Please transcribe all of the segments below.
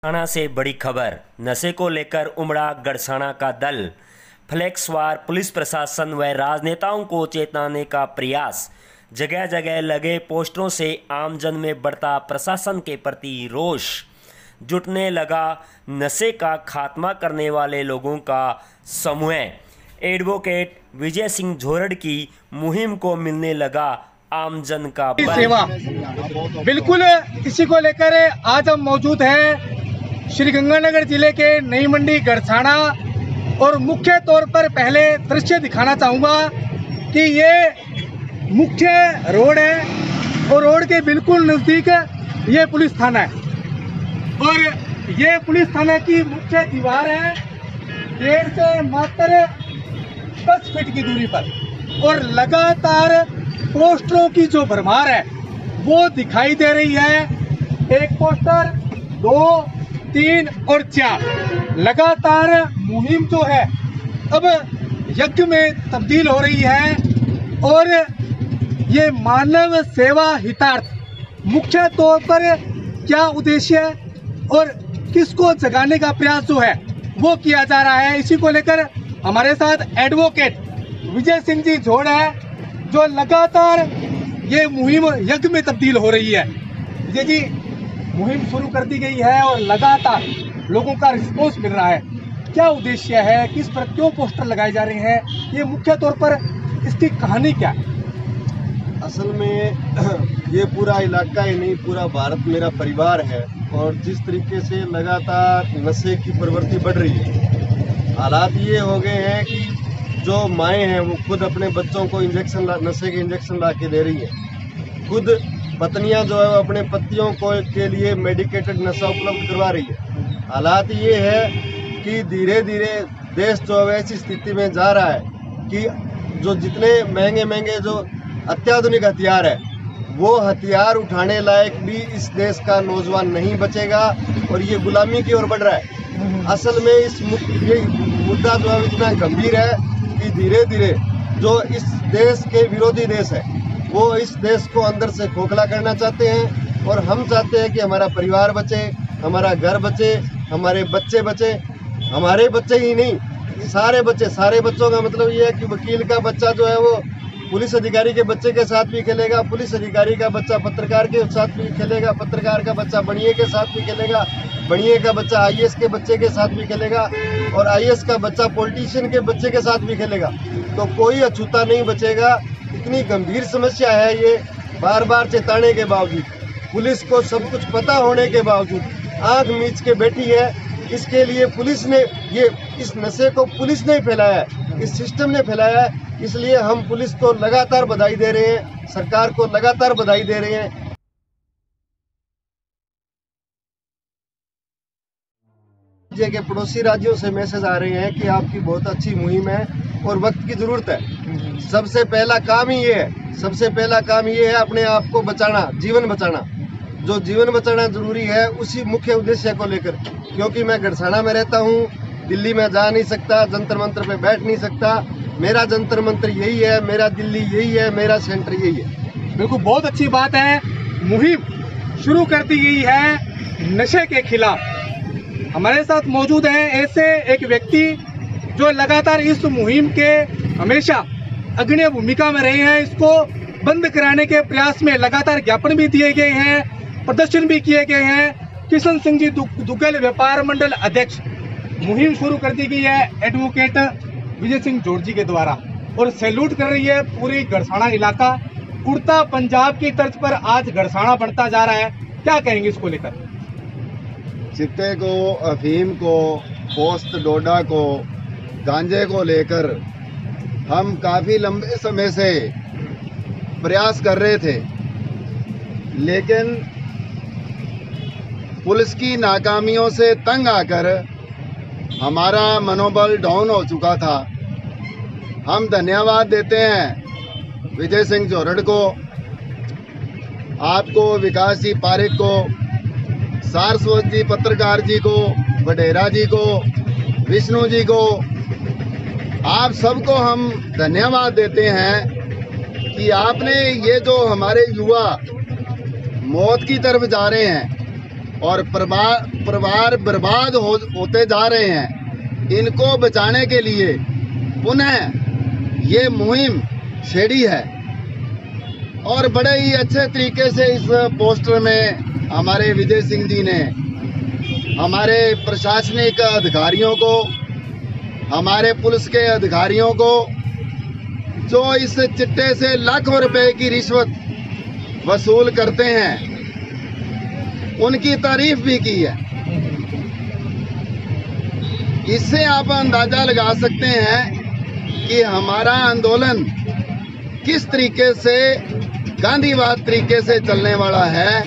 गड़साना से बड़ी खबर। नशे को लेकर उमड़ा गड़साना का दल। फ्लैक्सवार पुलिस प्रशासन व राजनेताओं को चेताने का प्रयास। जगह जगह लगे पोस्टरों से आमजन में बढ़ता प्रशासन के प्रति रोष। जुटने लगा नशे का खात्मा करने वाले लोगों का समूह। एडवोकेट विजय सिंह झोरड़ की मुहिम को मिलने लगा आमजन का सेवा। बिल्कुल इसी को लेकर आज हम मौजूद हैं श्रीगंगानगर जिले के नई मंडी गड़साना। और मुख्य तौर पर पहले दृश्य दिखाना चाहूँगा कि ये मुख्य रोड है और रोड के बिल्कुल नज़दीक ये पुलिस थाना है। और ये पुलिस थाना की मुख्य दीवार है 1.5 से मात्र 10 फीट की दूरी पर। और लगातार पोस्टरों की जो भरमार है वो दिखाई दे रही है। एक पोस्टर, 2, 3 और 4 लगातार मुहिम जो है अब यज्ञ में तब्दील हो रही है। और ये मानव सेवा हितार्थ मुख्य तौर पर क्या उद्देश्य है और किसको जगाने का प्रयास जो है वो किया जा रहा है, इसी को लेकर हमारे साथ एडवोकेट विजय सिंह जी झोरड़ है, जो लगातार ये मुहिम यज्ञ में तब्दील हो रही है। विजय जी, मुहिम शुरू कर दी गई है और लगातार लोगों का रिस्पॉन्स मिल रहा है, क्या उद्देश्य है, किस पर क्यों पोस्टर लगाए जा रहे हैं, ये मुख्य तौर पर इसकी कहानी क्या है? असल में ये पूरा इलाका ही नहीं, पूरा भारत मेरा परिवार है। और जिस तरीके से लगातार नशे की प्रवृत्ति बढ़ रही है, हालात ये हो गए हैं कि जो माएँ हैं वो खुद अपने बच्चों को नशे के इंजेक्शन ला के दे रही है। खुद पत्नियां जो है वो अपने पतियों को के लिए मेडिकेटेड नशा उपलब्ध करवा रही है। हालात ये है कि धीरे धीरे देश जो है ऐसी स्थिति में जा रहा है कि जो जितने महंगे महंगे जो अत्याधुनिक हथियार है वो हथियार उठाने लायक भी इस देश का नौजवान नहीं बचेगा और ये गुलामी की ओर बढ़ रहा है। असल में ये मुद्दा जो है इतना गंभीर है कि धीरे धीरे जो इस देश के विरोधी देश है वो इस देश को अंदर से खोखला करना चाहते हैं। और हम चाहते हैं कि हमारा परिवार बचे, हमारा घर बचे, हमारे बच्चे बचे। हमारे बच्चे ही नहीं, सारे बच्चे। सारे बच्चों का मतलब ये है कि वकील का बच्चा जो है वो पुलिस अधिकारी के बच्चे के साथ भी खेलेगा, पुलिस अधिकारी का बच्चा पत्रकार के साथ भी खेलेगा, पत्रकार का बच्चा बनिए के साथ भी खेलेगा, बनिए का बच्चा आईएएस के बच्चे के साथ भी खेलेगा और आईएएस का बच्चा पॉलिटिशियन के बच्चे के साथ भी खेलेगा। तो कोई अछूता नहीं बचेगा। इतनी गंभीर समस्या है ये, बार बार चेताने के बावजूद, पुलिस को सब कुछ पता होने के बावजूद आंख मीच के बैठी है। इसके लिए पुलिस ने इस नशे को पुलिस ने फैलाया है, इस सिस्टम ने फैलाया है। इसलिए हम पुलिस को लगातार बधाई दे रहे हैं, सरकार को लगातार बधाई दे रहे हैं। राज्य के पड़ोसी राज्यों से मैसेज आ रहे हैं कि आपकी बहुत अच्छी मुहिम है और वक्त की जरूरत है। सबसे पहला काम ही ये है, सबसे पहला काम ये है अपने आप को बचाना, जीवन बचाना। जो जीवन बचाना जरूरी है उसी मुख्य उद्देश्य को लेकर, क्योंकि मैं गड़साना में रहता हूँ, दिल्ली में जा नहीं सकता, जंतर मंतर पे बैठ नहीं सकता। मेरा जंतर मंतर यही है, मेरा दिल्ली यही है, मेरा सेंटर यही है। बिल्कुल, बहुत अच्छी बात है। मुहिम शुरू कर दी गई है नशे के खिलाफ। हमारे साथ मौजूद है ऐसे एक व्यक्ति जो लगातार इस मुहिम के हमेशा अग्रणी भूमिका में रहे हैं। इसको बंद कराने के प्रयास में लगातार ज्ञापन भी दिए गए हैं, प्रदर्शन भी किए गए हैं। किशन सिंह जी दुग्गल व्यापार मंडल अध्यक्ष, मुहिम शुरू कर दी गई है एडवोकेट विजय सिंह झोरड़ जी के द्वारा और सैल्यूट कर रही है पूरी गड़साना इलाका। उड़ता पंजाब की तर्ज पर आज गड़साना बढ़ता जा रहा है, क्या कहेंगे इसको लेकर? चिट्टे को, अफीम को, पोस्त डोडा को, गांजे को लेकर हम काफ़ी लंबे समय से प्रयास कर रहे थे, लेकिन पुलिस की नाकामियों से तंग आकर हमारा मनोबल डाउन हो चुका था। हम धन्यवाद देते हैं विजय सिंह झोरड़ को, आपको, विकास जी पारिक को, सारस्वत जी पत्रकार जी को, वडेरा जी को, विष्णु जी को, आप सबको हम धन्यवाद देते हैं कि आपने ये जो हमारे युवा मौत की तरफ जा रहे हैं और परिवार बर्बाद होते जा रहे हैं। इनको बचाने के लिए पुनः ये मुहिम छेड़ी है और बड़े ही अच्छे तरीके से इस पोस्टर में हमारे विजय सिंह जी ने हमारे प्रशासनिक अधिकारियों को, हमारे पुलिस के अधिकारियों को जो इस चिट्टे से लाखों रुपए की रिश्वत वसूल करते हैं उनकी तारीफ भी की है। इससे आप अंदाजा लगा सकते हैं कि हमारा आंदोलन किस तरीके से गांधीवाद तरीके से चलने वाला है।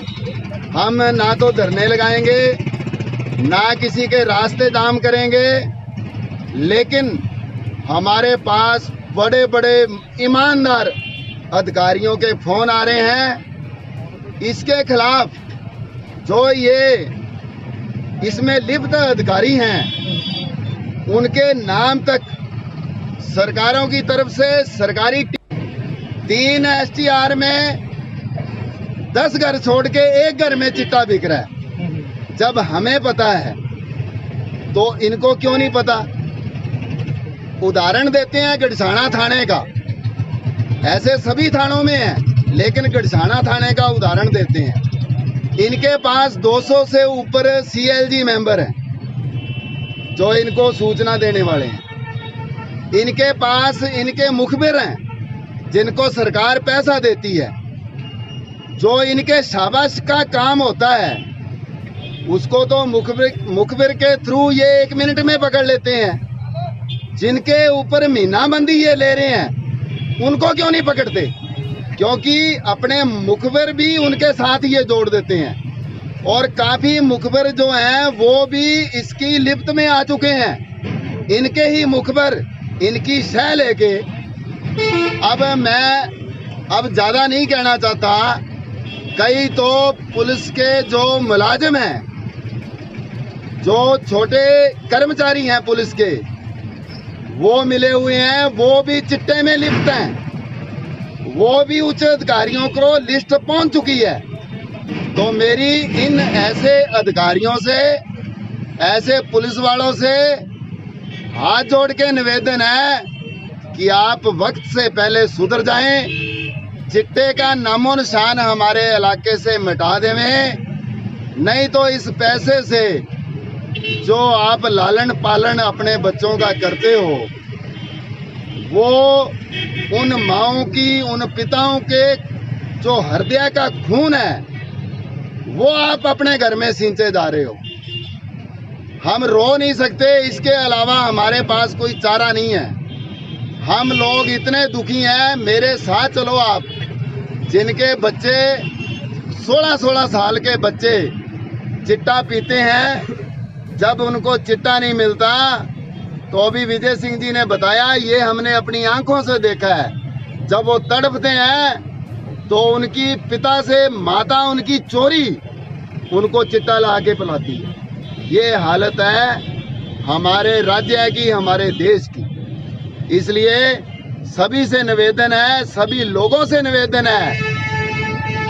हम ना तो धरने लगाएंगे, ना किसी के रास्ते जाम करेंगे, लेकिन हमारे पास बड़े बड़े ईमानदार अधिकारियों के फोन आ रहे हैं। इसके खिलाफ जो ये इसमें लिप्त अधिकारी हैं उनके नाम तक सरकारों की तरफ से सरकारी 3 STR में 10 घर छोड़ के एक घर में चिट्टा बिक रहा है। जब हमें पता है तो इनको क्यों नहीं पता। उदाहरण देते हैं गढ़साना थाने का, ऐसे सभी थानों में है लेकिन गढ़साना थाने का उदाहरण देते हैं। इनके पास 200 से ऊपर CLG मेंबर हैं जो इनको सूचना देने वाले हैं। इनके पास इनके मुखबिर हैं जिनको सरकार पैसा देती है। जो इनके शाबाश का काम होता है उसको तो मुखबिर के थ्रू ये 1 मिनट में पकड़ लेते हैं। जिनके ऊपर महीनाबंदी ये ले रहे हैं उनको क्यों नहीं पकड़ते? क्योंकि अपने मुखबिर भी उनके साथ ये जोड़ देते हैं और काफी मुखबिर जो हैं वो भी इसकी लिप्त में आ चुके हैं। इनके ही मुखबिर इनकी शह लेके अब ज्यादा नहीं कहना चाहता। कई तो पुलिस के जो मुलाजिम हैं, जो छोटे कर्मचारी हैं पुलिस के, वो मिले हुए हैं, वो भी चिट्टे में लिप्त हैं। वो भी उच्च अधिकारियों को लिस्ट पहुंच चुकी है। तो मेरी इन ऐसे अधिकारियों से, ऐसे पुलिस वालों से हाथ जोड़ के निवेदन है कि आप वक्त से पहले सुधर जाएं। चिट्टे का नामो निशान हमारे इलाके से मिटा देवें, नहीं तो इस पैसे से जो आप लालन पालन अपने बच्चों का करते हो वो उन माओं की, उन पिताओं के जो हृदय का खून है वो आप अपने घर में सींचे जा रहे हो। हम रो नहीं सकते, इसके अलावा हमारे पास कोई चारा नहीं है। हम लोग इतने दुखी हैं। मेरे साथ चलो आप, जिनके बच्चे 16-16 साल के बच्चे चिट्टा पीते हैं, जब उनको चिट्टा नहीं मिलता तो अभी विजय सिंह जी ने बताया, ये हमने अपनी आंखों से देखा है। जब वो तड़पते हैं तो उनकी पिता से माता उनकी चोरी उनको चिट्टा ला के पिलाती है। ये हालत है हमारे राज्य की, हमारे देश की। इसलिए सभी से निवेदन है, सभी लोगों से निवेदन है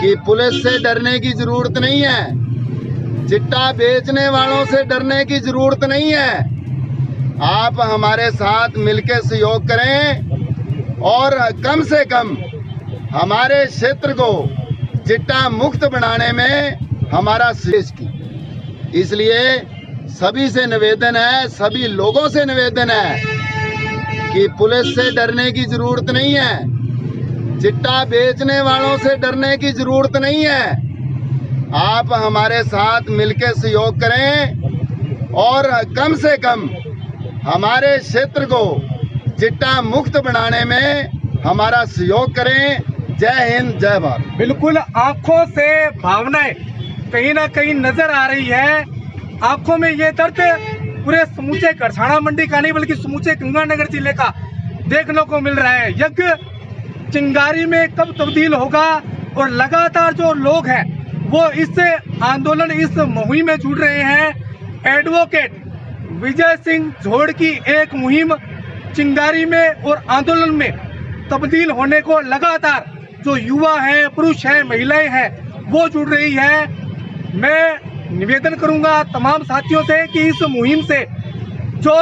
कि पुलिस से डरने की जरूरत नहीं है, चिट्टा बेचने वालों से डरने की जरूरत नहीं है। आप हमारे साथ मिलकर सहयोग करें और कम से कम हमारे क्षेत्र को चिट्टा मुक्त बनाने में हमारा शेष की। इसलिए सभी से निवेदन है, सभी लोगों से निवेदन है कि पुलिस से डरने की जरूरत नहीं है, चिट्टा बेचने वालों से डरने की जरूरत नहीं है। आप हमारे साथ मिलकर सहयोग करें और कम से कम हमारे क्षेत्र को चिट्टा मुक्त बनाने में हमारा सहयोग करें। जय हिंद, जय भारत। बिल्कुल आंखों से भावनाएं कहीं ना कहीं नजर आ रही है। आंखों में ये दर्द पूरे समूचे गढ़साना मंडी का नहीं बल्कि समूचे गंगानगर जिले का देखने को मिल रहा है। यज्ञ चिंगारी में कब तब्दील होगा और लगातार जो लोग हैं वो इस आंदोलन, इस मुहिम में जुड़ रहे हैं। एडवोकेट विजय सिंह झोड़ की एक मुहिम चिंगारी में और आंदोलन में तब्दील होने को लगातार जो युवा हैं, पुरुष हैं, महिलाएं हैं वो जुड़ रही है। मैं निवेदन करूंगा तमाम साथियों से कि इस मुहिम से जो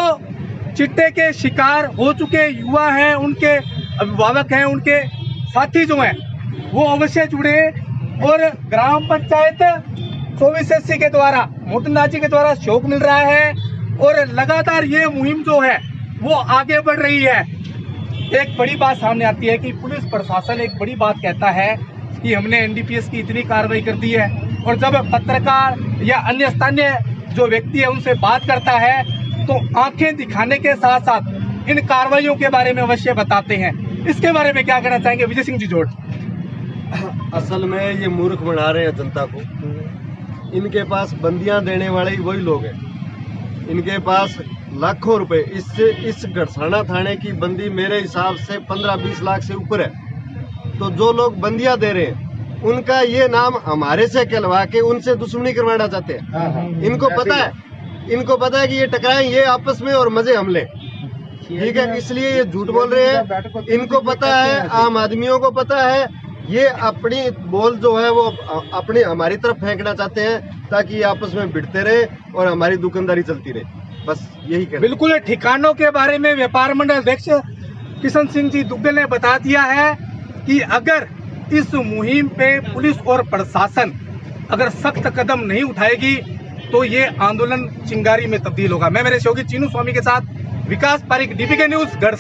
चिट्टे के शिकार हो चुके युवा हैं, उनके अभिभावक हैं, उनके साथी जो हैं, वो अवश्य जुड़े और ग्राम पंचायत 2480 के द्वारा मोटनदाजी के द्वारा सहयोग मिल रहा है और लगातार ये मुहिम जो है वो आगे बढ़ रही है। एक बड़ी बात सामने आती है कि पुलिस प्रशासन एक बड़ी बात कहता है कि हमने एनडीपीएस की इतनी कार्रवाई कर दी है, और जब पत्रकार या अन्य स्थानीय जो व्यक्ति है उनसे बात करता है तो आंखें दिखाने के साथ साथ इन कार्रवाइयों के बारे में अवश्य बताते हैं। इसके बारे में क्या कहना चाहेंगे विजय सिंह जी जोड़? असल में ये मूर्ख बना रहे हैं जनता को। इनके पास बंदियां देने वाले ही वही लोग हैं। इनके पास लाखों रुपए, इससे इस गड़साना थाने की बंदी मेरे हिसाब से 15-20 लाख से ऊपर है। तो जो लोग बंदियां दे रहे हैं उनका ये नाम हमारे से कहलवा के उनसे दुश्मनी करवाना चाहते हैं। इनको पता है कि ये टकराएं ये आपस में और मजे हमले, ठीक है, इसलिए ये झूठ बोल रहे हैं। इनको पता है, आम आदमियों को पता है, ये अपनी बोल जो है वो अपनी हमारी तरफ फेंकना चाहते हैं ताकि ये आपस में भिड़ते रहे और हमारी दुकानदारी चलती रहे। बस यही कहना। बिल्कुल, ठिकानों के बारे में व्यापार मंडल अध्यक्ष किशन सिंह जी दुग्गल ने बता दिया है कि अगर इस मुहिम पे पुलिस और प्रशासन अगर सख्त कदम नहीं उठाएगी तो ये आंदोलन चिंगारी में तब्दील होगा। मैं मेरे सहयोगी चीनू स्वामी के साथ विकास पारिक, डीपीके न्यूज, गढ़।